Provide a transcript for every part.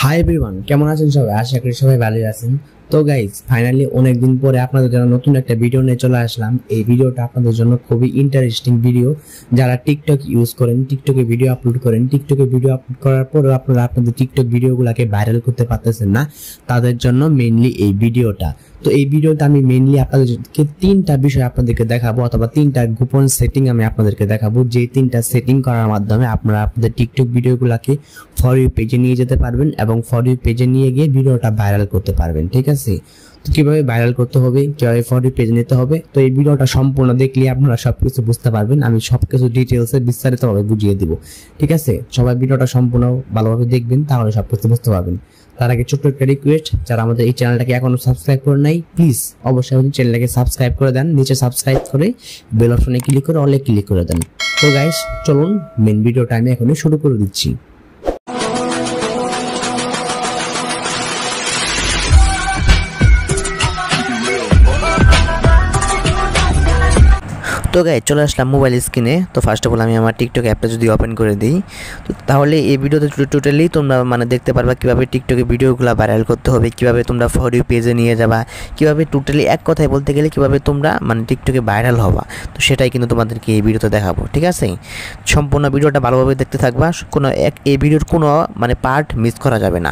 Hi everyone, কেমন আছেন সবাই? আশা করি সবাই ভালোই আছেন। তো গাইস, ফাইনালি অনেকদিন পরে আপনাদের জন্য নতুন একটা ভিডিও নিয়ে চলে আসলাম। এই ভিডিওটা আপনাদের জন্য খুবই ইন্টারেস্টিং ভিডিও। যারা টিকটক ইউজ করেন, টিকটকে ভিডিও আপলোড করেন, টিকটকে ভিডিও আপলোড করার পরেও আপনারা আপনাদের টিকটক ভিডিওগুলোকে ভাইরাল করতে পারতেছেন না, তাদের জন্য মেইনলি এই ভিডিওটা। তো এই ভিডিওতে আমি মেইনলি আপনাদেরকে তিনটা বিষয় আপনাদেরকে দেখাবো, অথবা তিনটা গোপন সেটিং আমি আপনাদেরকে দেখাবো, যে তিনটা সেটিং করার মাধ্যমে আপনারা আপনাদের টিকটক ভিডিওগুলোকে ফর ইউ পেজে নিয়ে যেতে পারবেন এবং ফর ইউ পেজে নিয়ে গিয়ে ভিডিওটা ভাইরাল করতে পারবেন। ঠিক আছে, তো কিভাবে ভাইরাল করতে হবে, কিভাবে ফর ইউ পেজে নিতে হবে, তো এই ভিডিওটা সম্পূর্ণ দেখলে আপনারা সবকিছু বুঝতে পারবেন। আমি সবকিছু ডিটেলসে বিস্তারিতভাবে বুঝিয়ে দিব। ঠিক আছে, সবাই ভিডিওটা সম্পূর্ণ ভালোভাবে দেখবেন, তাহলে সবকিছু বুঝতে পারবেন। তার আগে ছোট্ট একটা রিকোয়েস্ট, যারা আমাদের এই চ্যানেলটাকে এখনো সাবস্ক্রাইব করে নাই, প্লিজ অবশ্যই আমাদের চ্যানেলটাকে সাবস্ক্রাইব করে দেন। নিচে সাবস্ক্রাইব করে বেল অপশনে ক্লিক করে অলে ক্লিক করে দেন। তো গাইস, চলুন মেন ভিডিওটা আমি এখনই শুরু করে দিচ্ছি। তো গাইস, চলে আসলাম মোবাইল স্ক্রিনে। তো ফার্স্ট অফ অল আমি আমার টিকটক অ্যাপটা যদি ওপেন করে দিই, তো তাহলে এই ভিডিওতে টোটালি তোমরা দেখতে পারবা কীভাবে টিকটকে ভিডিওগুলো ভাইরাল করতে হবে, কীভাবে তোমরা ফর ইউ পেজে নিয়ে যাবা, কীভাবে টোটালি এক কথায় বলতে গেলে কীভাবে তোমরা টিকটকে ভাইরাল হবা। তো সেটাই কিন্তু তোমাদেরকে এই ভিডিওতে দেখাবো। ঠিক আছে, সম্পূর্ণ ভিডিওটা ভালোভাবে দেখতে থাকবা, এই ভিডিওর কোনো পার্ট মিস করা যাবে না।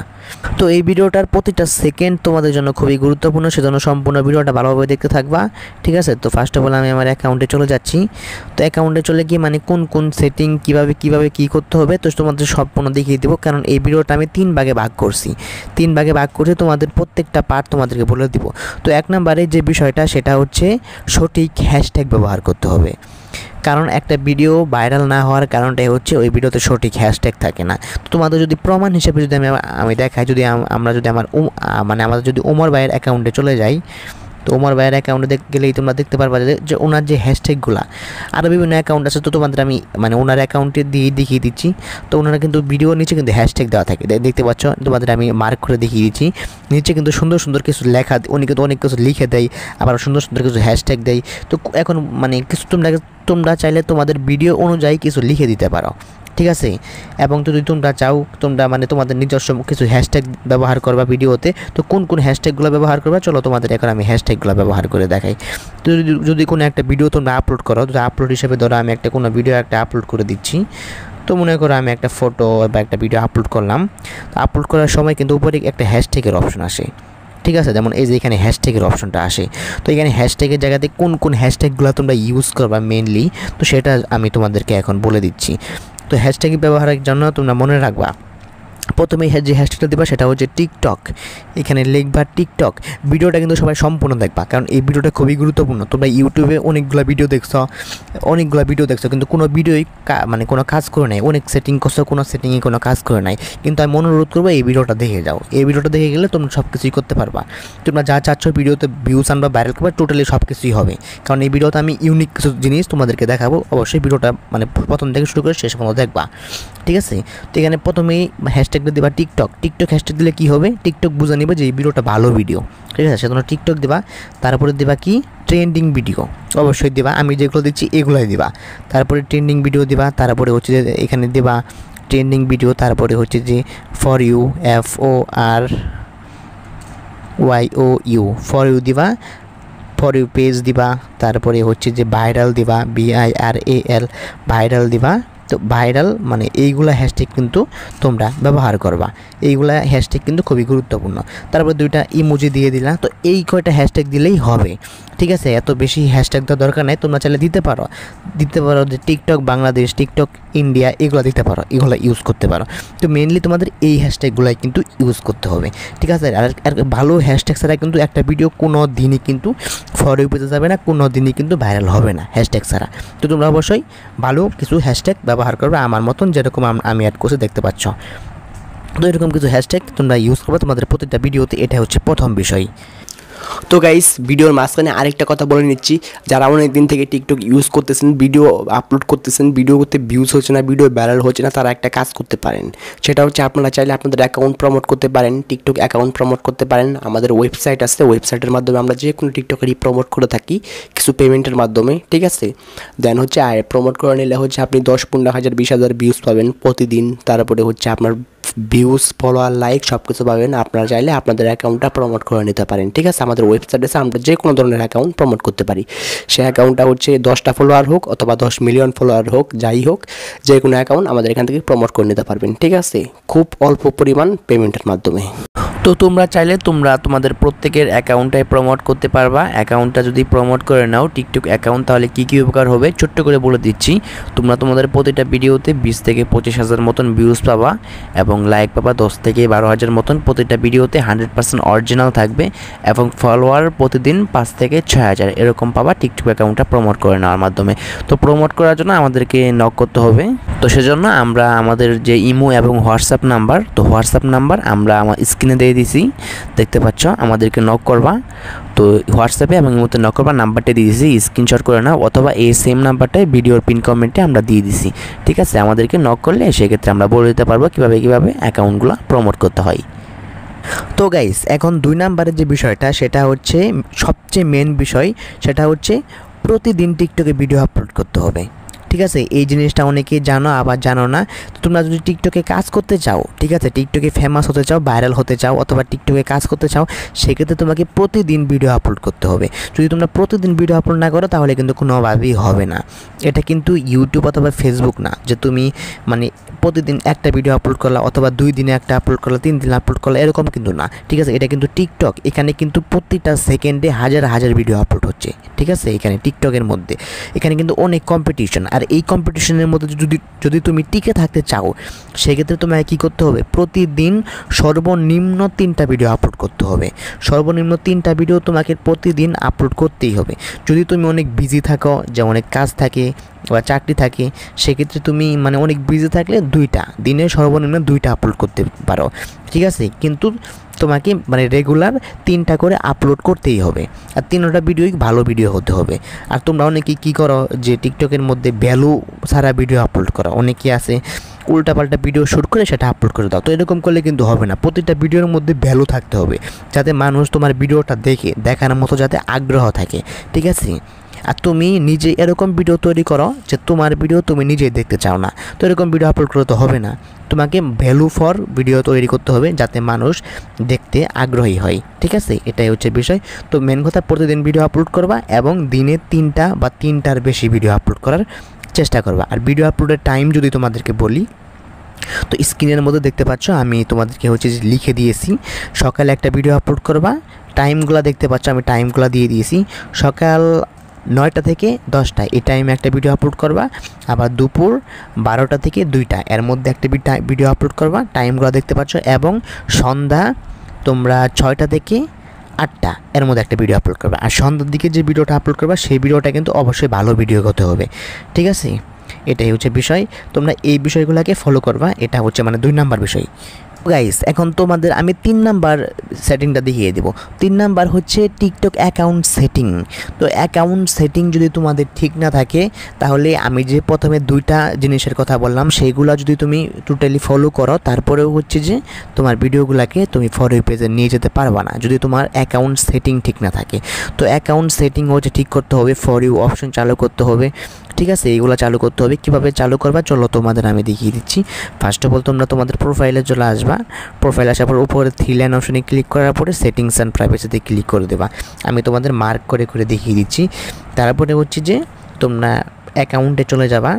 তো এই ভিডিওটার প্রতিটা সেকেন্ড তোমাদের জন্য খুবই গুরুত্বপূর্ণ, সেজন্য সম্পূর্ণ ভিডিওটা ভালোভাবে দেখতে থাকবা। ঠিক আছে, তো ফার্স্ট অফ অল আমি আমার অ্যাকাউন্টে চলে যাচ্ছি। তো অ্যাকাউন্টে চলে গিয়ে কোন সেটিং কিভাবে কি করতে হবে, তো তোমাদের সম্পূর্ণ দেখিয়ে দেবো। কারণ এই ভিডিওটা আমি 3 ভাগে ভাগ করছি, তোমাদের প্রত্যেকটা পার্ট তোমাদেরকে বলে দিব। তো 1 নম্বরে যে বিষয়টা, সেটা হচ্ছে সঠিক হ্যাশট্যাগ ব্যবহার করতে হবে। কারণ একটা ভিডিও ভাইরাল না হওয়ার কারণটাই হচ্ছে ওই ভিডিওতে সঠিক হ্যাশট্যাগ থাকে না। তো তোমাদের যদি প্রমাণ হিসেবে যদি আমি দেখাই, আমাদের যদি ওমর ভাইয়ের অ্যাকাউন্টে চলে যাই, তো ওমর ভাইয়ের অ্যাকাউন্টে গেলেই তোমরা দেখতে পারবা যে ওনার যে হ্যাশট্যাগুলো, আরও বিভিন্ন অ্যাকাউন্ট আছে, তো তোমাদের আমি ওনার অ্যাকাউন্টে দেখিয়ে দিচ্ছি। তো ওনারা কিন্তু ভিডিওর নিচে কিন্তু হ্যাশট্যাগ দেওয়া থাকে, দেখতে পাচ্ছ, তোমাদের আমি মার্ক করে দেখিয়ে দিচ্ছি। নিচে কিন্তু সুন্দর সুন্দর কিছু লেখা, উনি কিন্তু অনেক কিছু লিখে দেয়, আবার সুন্দর সুন্দর কিছু হ্যাশট্যাগ দেয়। তো এখন কিছু তোমরা চাইলে তোমাদের ভিডিও অনুযায়ী কিছু লিখে দিতে পারো। ঠিক আছে, এবং যদি তোমরা চাও, তোমরা তোমাদের নিজস্ব কিছু হ্যাশট্যাগ ব্যবহার করবা ভিডিওতে, তো কোন হ্যাশট্যাগুলো ব্যবহার করবা, চলো তোমাদের এখন আমি হ্যাশট্যাগুলো ব্যবহার করে দেখাই। তো যদি কোনো একটা ভিডিও তোমরা আপলোড করো, তো আপলোড হিসেবে ধরো আমি কোনো ভিডিও আপলোড করে দিচ্ছি। তো মনে করো আমি একটা ফটো বা একটা ভিডিও আপলোড করলাম। তো আপলোড করার সময় কিন্তু উপরে একটা হ্যাশট্যাগের অপশন আসে। ঠিক আছে, যেমন এই যে এখানে হ্যাশট্যাগের অপশনটা আসে। তো এখানে হ্যাশট্যাগের জায়গাতে কোন হ্যাশট্যাগুলো তোমরা ইউজ করবা মেনলি, তো সেটা আমি তোমাদেরকে এখন বলে দিচ্ছি। তো হ্যাশট্যাগ ব্যবহারের জন্য তোমরা মনে রাখবা, প্রথমে যে হ্যাশট্যাগটা দিবা সেটা হচ্ছে টিকটক। এখানে লিখবা টিকটক। ভিডিওটা কিন্তু সবাই সম্পূর্ণ দেখবা, কারণ এই ভিডিওটা খুবই গুরুত্বপূর্ণ। তোমরা ইউটিউবে অনেকগুলো ভিডিও দেখছো, কিন্তু কোনো ভিডিওই কোনো কাজ করে নাই, অনেক সেটিং করছো, কোনো সেটিংয়ে কোনো কাজ করে নাই। কিন্তু আমি অনুরোধ করবো এই ভিডিওটা দেখে যাও। এই ভিডিওটা দেখে গেলে তোমরা সব কিছুই করতে পারবা। তোমরা যা চাচ্ছ ভিডিওতে ভিউজ আনবা, ভাইরাল করবা, টোটালি সব কিছুই হবে। কারণ এই ভিডিওতে আমি ইউনিক কিছু জিনিস তোমাদেরকে দেখাবো। অবশ্যই ভিডিওটা প্রথম থেকে শুরু করে শেষ পর্যন্ত দেখবা। ঠিক আছে, তো এখানে প্রথমেই হ্যাশট্যাগটা দিবা টিকটক। হ্যাশট্যাগ দিলে কি হবে, টিকটক বুঝে নিবে যে এই ভিডিওটা ভালো ভিডিও। ঠিক আছে, সেজন্য টিকটক দিবা। তারপরে দিবা কি, ট্রেন্ডিং ভিডিও অবশ্যই দিবা, আমি যেগুলো দিচ্ছি এগুলোই দিবা। তারপরে ট্রেন্ডিং ভিডিও দিবা, তারপরে হচ্ছে যে এখানে দিবা ট্রেন্ডিং ভিডিও, তারপরে হচ্ছে যে for you, FORYOU for you দিবা, ফর ইউ পেজ দিবা, তারপরে হচ্ছে যে ভাইরাল দিবা, VIRAL ভাইরাল দিবা। তো ভাইরাল এইগুলা হ্যাশট্যাগ কিন্তু তোমরা ব্যবহার করবা। এইগুলা হ্যাশট্যাগ কিন্তু খুবই গুরুত্বপূর্ণ। তারপর 2টা ইমোজি দিয়ে দিলা। তো এই কয়টা হ্যাশট্যাগ দিলেই হবে। ঠিক আছে, এত বেশি হ্যাশট্যাগ দেওয়ার দরকার নাই। তোমরা চাইলে দিতে পারো যে টিকটক বাংলাদেশ, টিকটক ইন্ডিয়া, এগুলো দিতে পারো, এগুলো ইউজ করতে পারো। তো মেনলি তোমাদের এই হ্যাশট্যাগুলাই কিন্তু ইউজ করতে হবে। ঠিক আছে, আর ভালো হ্যাশট্যাগ ছাড়া কিন্তু একটা ভিডিও কোনো দিনই কিন্তু ফর ইউ পেজে যাবে না, কোনো দিনই কিন্তু ভাইরাল হবে না হ্যাশট্যাগ ছাড়া। তো তোমরা অবশ্যই ভালো কিছু হ্যাশট্যাগ ব্যবহার করবে, আমার মতন যেরকম আমি অ্যাড করছি দেখতে পাচ্ছ। তো এরকম কিছু হ্যাশট্যাগ তোমরা ইউজ করবে তোমাদের প্রতিটা ভিডিওতে। এটা হচ্ছে প্রথম বিষয়। তো গাইস, ভিডিওর মাঝখানে আরেকটা কথা বলে নিচ্ছি, যারা অনেক দিন থেকে টিকটক ইউজ করতেছেন, ভিডিও আপলোড করতেছেন, ভিডিও করতে ভিউজ হচ্ছে না, ভিডিও ভাইরাল হচ্ছে না, তারা একটা কাজ করতে পারেন। সেটা হচ্ছে আপনারা চাইলে আপনাদের অ্যাকাউন্ট প্রমোট করতে পারেন, টিকটক অ্যাকাউন্ট প্রমোট করতে পারেন। আমাদের ওয়েবসাইট আছে, ওয়েবসাইটের মাধ্যমে আমরা যে কোনো টিকটকেরই প্রমোট করে থাকি কিছু পেমেন্টের মাধ্যমে। ঠিক আছে, দেন প্রমোট করে নিলে আপনি 10, 15 হাজার, 20 হাজার ভিউজ পাবেন প্রতিদিন। তারপরে আপনার ভিউজ, ফলোয়ার, লাইক সব কিছু পাবেন। আপনারা চাইলে আপনাদের অ্যাকাউন্টটা প্রমোট করে নিতে পারেন। ঠিক আছে, আমাদের ওয়েবসাইটে আমরা যে কোনো ধরনের অ্যাকাউন্ট প্রমোট করতে পারি। সেই অ্যাকাউন্টটা হচ্ছে 10টা ফলোয়ার হোক অথবা 10 মিলিয়ন ফলোয়ার হোক, যাই হোক, যে কোনো অ্যাকাউন্ট আমাদের এখান থেকে প্রমোট করে নিতে পারবেন। ঠিক আছে, খুব অল্প পরিমাণ পেমেন্টের মাধ্যমে। তো তোমরা চাইলে তোমাদের প্রত্যেকের অ্যাকাউন্টটাই প্রমোট করতে পারবা। অ্যাকাউন্টটা যদি প্রমোট করে নাও টিকটক অ্যাকাউন্ট, তাহলে কী কী উপকার হবে ছোট্ট করে বলে দিচ্ছি। তোমরা তোমাদের প্রতিটা ভিডিওতে 20 থেকে 25,000 মতন ভিউজ পাবা এবং লাইক পাবা 10 থেকে 12,000 মতন। প্রতিটা ভিডিওতে 100% অরিজিনাল থাকবে এবং ফলোয়ার প্রতিদিন 5 থেকে 6,000 এরকম পাবা টিকটক অ্যাকাউন্টটা প্রমোট করে নেওয়ার মাধ্যমে। তো প্রমোট করার জন্য আমাদেরকে নক করতে হবে। তো সেজন্য আমরা আমাদের যে ইমো এবং হোয়াটসঅ্যাপ নাম্বার, তো হোয়াটসঅ্যাপ নাম্বার আমরা আমার স্ক্রিনে দিয়ে দিছি, দেখতে পাচ্ছ। আমাদেরকে নক করবা, তো হোয়াটসঅ্যাপে এবং ইমোতে নক করবা, নাম্বারটা দিয়ে দিছি, স্ক্রিনশট করে নাও, অথবা এই সেম নাম্বারটাই ভিডিওর পিন কমেন্টে আমরা দিয়ে দিছি। ঠিক আছে, আমাদেরকে নক করলে সেক্ষেত্রে আমরা বলে দিতে পারবো কীভাবে অ্যাকাউন্টগুলো প্রমোট করতে হয়। তো গাইস, এখন 2 নাম্বারের যে বিষয়টা সেটা হচ্ছে সবচেয়ে মেন বিষয়, সেটা হচ্ছে প্রতিদিন টিকটকে ভিডিও আপলোড করতে হবে। ঠিক আছে, এই জিনিসটা অনেকেই জানো আবার জানো না। তো তোমরা যদি টিকটকে কাজ করতে চাও, ঠিক আছে, টিকটকে ফেমাস হতে চাও, ভাইরাল হতে চাও, অথবা টিকটকে কাজ করতে চাও, সেক্ষেত্রে তোমাকে প্রতিদিন ভিডিও আপলোড করতে হবে। যদি তোমরা প্রতিদিন ভিডিও আপলোড না করো তাহলে কিন্তু কোনোভাবেই হবে না। এটা কিন্তু ইউটিউব অথবা ফেসবুক না যে তুমি মানে প্রতিদিন একটা ভিডিও আপলোড করলা, অথবা 2 দিনে একটা আপলোড করলা, 3 দিনে আপলোড করলা, এরকম কিন্তু না। ঠিক আছে, এটা কিন্তু টিকটক, এখানে কিন্তু প্রতিটা সেকেন্ডে হাজার হাজার ভিডিও আপলোড হচ্ছে। ঠিক আছে, এখানে টিকটকের মধ্যে এখানে কিন্তু অনেক কম্পিটিশন। আর এই কম্পিটিশনের মধ্যে যদি তুমি টিকে থাকতে চাও, সেক্ষেত্রে তোমাকে কী করতে হবে, প্রতিদিন সর্বনিম্ন 3টা ভিডিও আপলোড করতে হবে। সর্বনিম্ন 3টা ভিডিও তোমাকে প্রতিদিন আপলোড করতেই হবে। যদি তুমি অনেক বিজি থাকো, যে অনেক কাজ থাকে বা চাকরি থাকে, সেক্ষেত্রে তুমি মানে অনেক বিজি থাকলে 2টা দিনে সর্বনিম্ন 2টা আপলোড করতে পারো। ঠিক আছে, কিন্তু তোমাকে মানে রেগুলার 3টা করে আপলোড করতেই হবে। আর 3টা ভিডিওই ভালো ভিডিও হতে হবে। আর তোমরা অনেকেই কী করো যে টিকটকের মধ্যে ভ্যালু ছাড়া ভিডিও আপলোড করো, অনেকেই আছে উল্টাপাল্টা ভিডিও শ্যুট করে সেটা আপলোড করে দাও। তো এরকম করলে কিন্তু হবে না। প্রতিটা ভিডিওর মধ্যে ভ্যালু থাকতে হবে, যাতে মানুষ তোমার ভিডিওটা দেখার মতো যাতে আগ্রহ থাকে। ঠিক আছে, আর তুমি নিজে এরকম ভিডিও তৈরি করো যে তোমার ভিডিও তুমি নিজেই দেখতে চাও না, তো এরকম ভিডিও আপলোড করলে তো হবে না। তোমাকে ভ্যালু ফর ভিডিও তৈরি করতে হবে যাতে মানুষ দেখতে আগ্রহী হয়। ঠিক আছে, এটাই হচ্ছে বিষয়। তো মেন কথা, প্রতিদিন ভিডিও আপলোড করবা এবং দিনে 3টা বা 3টার বেশি ভিডিও আপলোড করার চেষ্টা করবা। আর ভিডিও আপলোডের টাইম যদি তোমাদেরকে বলি, তো স্ক্রিনের মধ্যে দেখতে পাচ্ছ আমি তোমাদেরকে হচ্ছে যে লিখে দিয়েছি। সকালে একটা ভিডিও আপলোড করবা, টাইমগুলো দেখতে পাচ্ছ আমি টাইমগুলো দিয়ে দিয়েছি। সকাল 9টা থেকে 10টা এই টাইমে একটা ভিডিও আপলোড করবা। আবার দুপুর 12টা থেকে 2টা এর মধ্যে একটা ভিডিও আপলোড করবা, টাইমগুলো দেখতে পাচ্ছ। এবং সন্ধ্যা তোমরা 6টা থেকে 8টা এর মধ্যে একটা ভিডিও আপলোড করবা। আর সন্ধ্যার দিকে যে ভিডিওটা আপলোড করবা সেই ভিডিওটা কিন্তু অবশ্যই ভালো ভিডিও হতে হবে। ঠিক আছে, এটাই হচ্ছে বিষয়। তোমরা এই বিষয়গুলোকে ফলো করবা, এটা হচ্ছে মানে 2 নাম্বার বিষয়। গাইস, এখন তোমাদের আমি 3 নাম্বার সেটিংটা দেখিয়ে দেব। 3 নাম্বার হচ্ছে টিকটক অ্যাকাউন্ট সেটিং। তো অ্যাকাউন্ট সেটিং যদি তোমাদের ঠিক না থাকে, তাহলে আমি যে প্রথমে 2টা জিনিসের কথা বললাম সেইগুলো যদি তুমি টোটালি ফলো করো, তারপরেও হচ্ছে যে তোমার ভিডিওগুলোকে তুমি ফর ইউ পেজে নিয়ে যেতে পারবা না যদি তোমার অ্যাকাউন্ট সেটিং ঠিক না থাকে। তো অ্যাকাউন্ট সেটিং হচ্ছে ঠিক করতে হবে, ফর ইউ অপশন চালু করতে হবে। ঠিক আছে, এইগুলো চালু করতে হবে। কীভাবে চালু করবা চলো তোমাদের আমি দেখিয়ে দিচ্ছি। ফার্স্ট অফ অল তোমরা তোমাদের প্রোফাইলে চলে আসবা। প্রোফাইল আসার পর উপরে 3 লাইন অপশনে ক্লিক করার পরে সেটিংস অ্যান্ড প্রাইভেসিতে ক্লিক করে দেবা। আমি তোমাদের মার্ক করে করে দেখিয়ে দিচ্ছি। তারপরে হচ্ছে যে তোমরা অ্যাকাউন্টে চলে যাবা।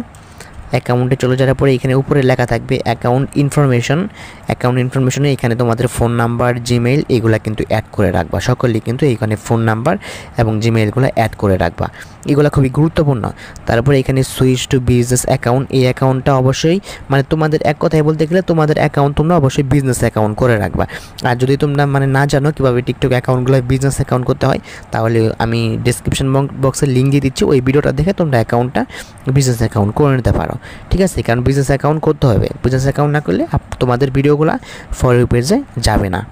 অ্যাকাউন্টে চলে যাওয়ার পরে এখানে উপরে লেখা থাকবে অ্যাকাউন্ট ইনফরমেশন। অ্যাকাউন্ট ইনফরমেশনে এখানে তোমাদের ফোন নাম্বার, জিমেইল এগুলো কিন্তু অ্যাড করে রাখবা। সকলেই কিন্তু এইখানে ফোন নাম্বার এবং জিমেইলগুলো অ্যাড করে রাখবা, এগুলো খুবই গুরুত্বপূর্ণ। তারপরে এখানে সুইচ টু বিজনেস অ্যাকাউন্ট, এই অ্যাকাউন্টটা অবশ্যই মানে তোমাদের এক কথায় বলতে গেলে তোমাদের অ্যাকাউন্ট তোমরা অবশ্যই বিজনেস অ্যাকাউন্ট করে রাখবা। আর যদি তোমরা মানে না জানো কীভাবে টিকটক অ্যাকাউন্টগুলো বিজনেস অ্যাকাউন্ট করতে হয়, তাহলে আমি ডিসক্রিপশন বক্সে লিঙ্ক দিয়ে দিচ্ছি, ওই ভিডিওটা দেখে তোমরা অ্যাকাউন্টটা বিজনেস অ্যাকাউন্ট করে নিতে পারো। ঠিক আছে, কারণ বিজনেস অ্যাকাউন্ট করতে হবে, বিজনেস অ্যাকাউন্ট না করলে তোমাদের ভিডিওগুলো ফর ইউ পেজে যাবে না।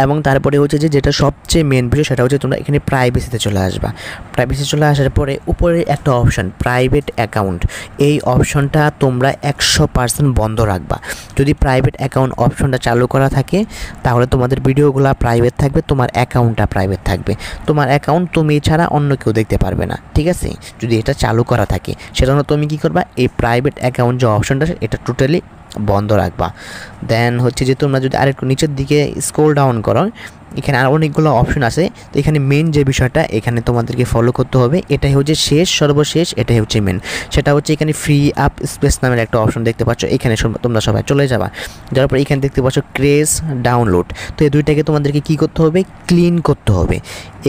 এবং তারপরে হচ্ছে যে যেটা সবচেয়ে মেন বিষয় সেটা হচ্ছে তোমরা এখানে প্রাইভেসিতে চলে আসবা। প্রাইভেসি চলে আসার পরে উপরে একটা অপশান প্রাইভেট অ্যাকাউন্ট, এই অপশনটা তোমরা 100% বন্ধ রাখবা। যদি প্রাইভেট অ্যাকাউন্ট অপশনটা চালু করা থাকে তাহলে তোমাদের ভিডিওগুলো প্রাইভেট থাকবে, তোমার অ্যাকাউন্টটা প্রাইভেট থাকবে। তোমার অ্যাকাউন্ট তুমি ছাড়া অন্য কেউ দেখতে পারবে না। ঠিক আছে, যদি এটা চালু করা থাকে সেজন্য তুমি কী করবা, এই প্রাইভেট অ্যাকাউন্ট যে অপশনটা এটা টোটালি বন্ধ রাখবা। দেন হচ্ছে যে তোমরা যদি আরেকটু নিচের দিকে স্ক্রল ডাউন করো, এখানে আর অনেকগুলো অপশন আছে। তো এখানে মেন যে বিষয়টা এখানে তোমাদেরকে ফলো করতে হবে, এটাই হচ্ছে সর্বশেষ, এটাই হচ্ছে মেন। সেটা হচ্ছে এখানে ফ্রি আপ স্পেস নামের একটা অপশন দেখতে পাচ্ছ, এখানে তোমরা সবাই চলে যাবা। যাওয়ার পর এখানে দেখতে পাচ্ছ ক্রেজ ডাউনলোড। তো এই দুইটাকে তোমাদেরকে কী করতে হবে, ক্লিন করতে হবে।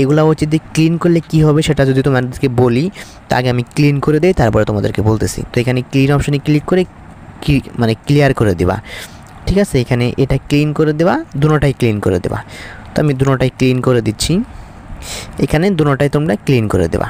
এগুলো হচ্ছে যে ক্লিন করলে কি হবে সেটা যদি তোমাদেরকে বলি, তা আগে আমি ক্লিন করে দিই, তারপরে তোমাদেরকে বলতেছি। তো এখানে ক্লিন অপশানে ক্লিক করে মানে ক্লিয়ার করে দেবা, ঠিক আছে। এখানে এটা ক্লিন করে দেবা, দুটোটাই ক্লিন করে দেবা। তো আমি দুটোটাই ক্লিন করে দিচ্ছি, এখানে দুটোটাই তোমরা ক্লিন করে দেবা।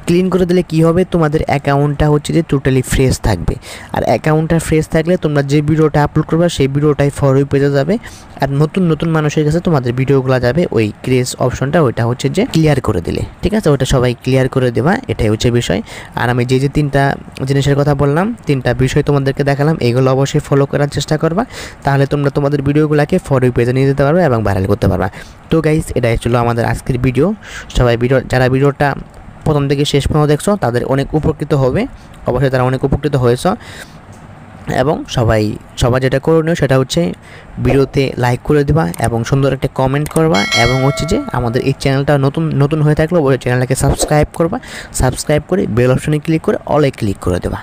ক্লিন করে দিলে কি হবে, তোমাদের অ্যাকাউন্টটা হচ্ছে যে টোটালি ফ্রেশ থাকবে। আর অ্যাকাউন্টটা ফ্রেশ থাকলে তোমরা যে ভিডিওটা আপলোড করবে সেই ভিডিওটাই ফর ইউ পেজে যাবে, আর নতুন মানুষের কাছে তোমাদের ভিডিওগুলো যাবে ওই ক্রেজ অপশনটা, ওইটা হচ্ছে যে ক্লিয়ার করে দিলে, ঠিক আছে। ওটা সবাই ক্লিয়ার করে দেবা, এটাই হচ্ছে বিষয়। আর আমি যে তিনটা জিনিসের কথা বললাম, তিনটা বিষয় তোমাদেরকে দেখালাম, এগুলো অবশ্যই ফলো করার চেষ্টা করবা, তাহলে তোমরা তোমাদের ভিডিওগুলোকে ফর ইউ পেজে নিয়ে যেতে পারবে এবং ভাইরাল করতে পারবা। তো গাইস, এটাই ছিল আমাদের আজকের ভিডিও। সবাই যারা ভিডিওটা প্রথম থেকে শেষ পর্যন্ত দেখছো তাদের অনেক উপকৃত হবে, অবশ্যই তারা অনেক উপকৃত হয়েছ। এবং সবাই যেটা করণীয় সেটা হচ্ছে ভিডিওতে লাইক করে দেবা এবং সুন্দর একটা কমেন্ট করবা, এবং হচ্ছে যে আমাদের এই চ্যানেলটা নতুন হয়ে থাকলে ওই চ্যানেলটাকে সাবস্ক্রাইব করবা, সাবস্ক্রাইব করে বেল অপশনে ক্লিক করে অলে ক্লিক করে দেবা।